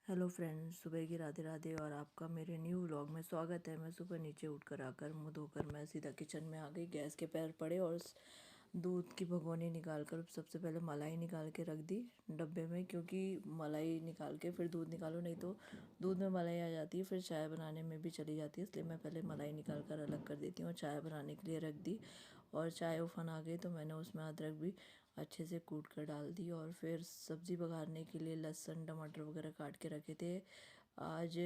Hello friends, सुबह की राधे राधे और आपका मेरे न्यू व्लॉग में स्वागत है। मैं सुबह नीचे उठकर आकर मुंह धोकर मैं सीधा किचन में आ गई। गैस के पैर पड़े और दूध की भगोनी निकाल कर सबसे पहले मलाई निकाल के रख दी डब्बे में, क्योंकि मलाई निकाल के फिर दूध निकालो नहीं तो दूध में मलाई आ जाती है, फिर चाय बनाने में भी चली जाती है। इसलिए मैं पहले मलाई निकाल कर अलग कर देती हूँ और चाय बनाने के लिए रख दी। और चाय उफान आ गई तो मैंने उसमें अदरक भी अच्छे से कूट कर डाल दी। और फिर सब्ज़ी पकाने के लिए लहसुन टमाटर वगैरह काट के रखे थे। आज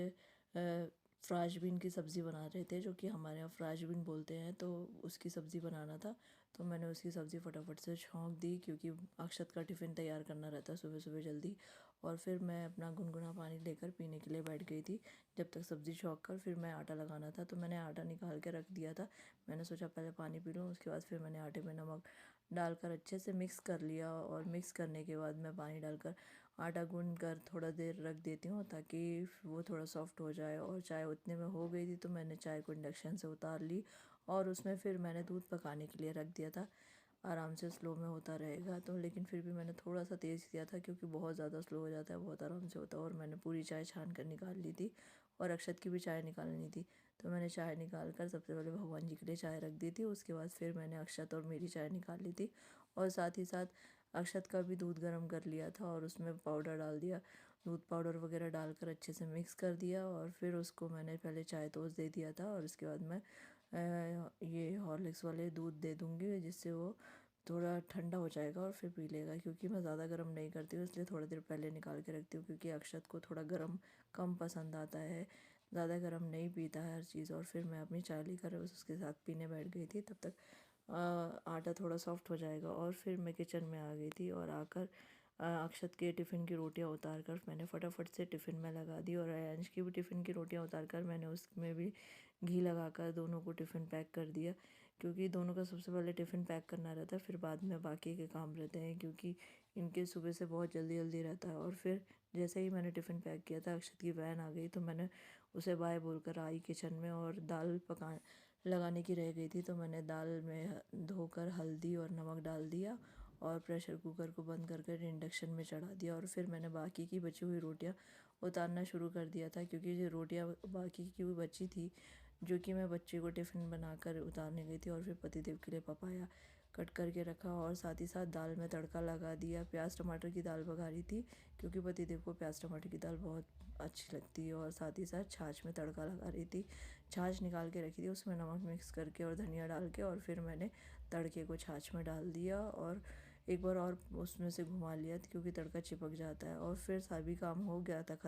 फ्राश बीन की सब्ज़ी बना रहे थे, जो कि हमारे यहाँ फ्राश बीन बोलते हैं, तो उसकी सब्ज़ी बनाना था। तो मैंने उसकी सब्ज़ी फटाफट से छौंक दी, क्योंकि अक्षत का टिफ़िन तैयार करना रहता है सुबह सुबह जल्दी। और फिर मैं अपना गुनगुना पानी लेकर पीने के लिए बैठ गई थी। जब तक सब्ज़ी छौंक कर फिर मैं आटा लगाना था, तो मैंने आटा निकाल के रख दिया था। मैंने सोचा पहले पानी पी लूँ, उसके बाद फिर मैंने आटे में नमक डालकर अच्छे से मिक्स कर लिया। और मिक्स करने के बाद मैं पानी डालकर आटा गूंद कर थोड़ा देर रख देती हूँ, ताकि वो थोड़ा सॉफ्ट हो जाए। और चाय उतने में हो गई थी, तो मैंने चाय को इंडक्शन से उतार ली और उसमें फिर मैंने दूध पकाने के लिए रख दिया था। आराम से स्लो में होता रहेगा तो, लेकिन फिर भी मैंने थोड़ा सा तेज़ किया था, क्योंकि बहुत ज़्यादा स्लो हो जाता है, बहुत आराम से होता है। और मैंने पूरी चाय छान कर निकाल ली थी और अक्षत की भी चाय निकालनी थी। तो मैंने चाय निकाल कर सबसे पहले भगवान जी के लिए चाय रख दी थी। उसके बाद फिर मैंने अक्षत और मेरी चाय निकाल ली थी। और साथ ही साथ अक्षत का भी दूध गर्म कर लिया था और उसमें पाउडर डाल दिया। दूध पाउडर वगैरह डालकर अच्छे से मिक्स कर दिया। और फिर उसको मैंने पहले चाय तोस दे दिया था। और उसके बाद मैं ये हॉर्लिक्स वाले दूध दे दूँगी, जिससे वो थोड़ा ठंडा हो जाएगा और फिर पी लेगा। क्योंकि मैं ज़्यादा गर्म नहीं करती हूँ, इसलिए थोड़ी देर पहले निकाल के रखती हूँ, क्योंकि अक्षत को थोड़ा गर्म कम पसंद आता है, ज़्यादा गर्म नहीं पीता है हर चीज़। और फिर मैं अपनी चाय लेकर उसके साथ पीने बैठ गई थी। तब तक आटा थोड़ा सॉफ्ट हो जाएगा। और फिर मैं किचन में आ गई थी और आकर अक्षत के टिफ़िन की रोटियां उतार कर मैंने फटाफट से टिफ़िन में लगा दी। और अयांश की भी टिफ़िन की रोटियां उतार कर मैंने उसमें भी घी लगाकर दोनों को टिफ़िन पैक कर दिया, क्योंकि दोनों का सबसे पहले टिफ़िन पैक करना रहता है, फिर बाद में बाकी के काम रहते हैं, क्योंकि इनके सुबह से बहुत जल्दी जल्दी रहता है। और फिर जैसे ही मैंने टिफ़िन पैक किया था, अक्षत की वैन आ गई, तो मैंने उसे बाय बोलकर आई किचन में। और दाल पका लगाने की रह गई थी, तो मैंने दाल में धोकर हल्दी और नमक डाल दिया और प्रेशर कुकर को बंद कर इंडक्शन में चढ़ा दिया। और फिर मैंने बाकी की बची हुई रोटियां उतारना शुरू कर दिया था, क्योंकि ये रोटियां बाकी की हुई बची थी, जो कि मैं बच्चे को टिफ़िन बनाकर उतारने गई थी। और फिर पतिदेव के लिए पपाया कट करके रखा और साथ ही साथ दाल में तड़का लगा दिया। प्याज टमाटर की दाल बघारी थी, क्योंकि पतिदेव को प्याज टमाटर की दाल बहुत अच्छी लगती है। और साथ ही साथ छाछ में तड़का लगा रही थी। छाछ निकाल के रखी थी, उसमें नमक मिक्स करके और धनिया डाल के, और फिर मैंने तड़के को छाछ में डाल दिया और एक बार और उसमें से घुमा लिया, क्योंकि तड़का चिपक जाता है। और फिर सभी काम हो गया था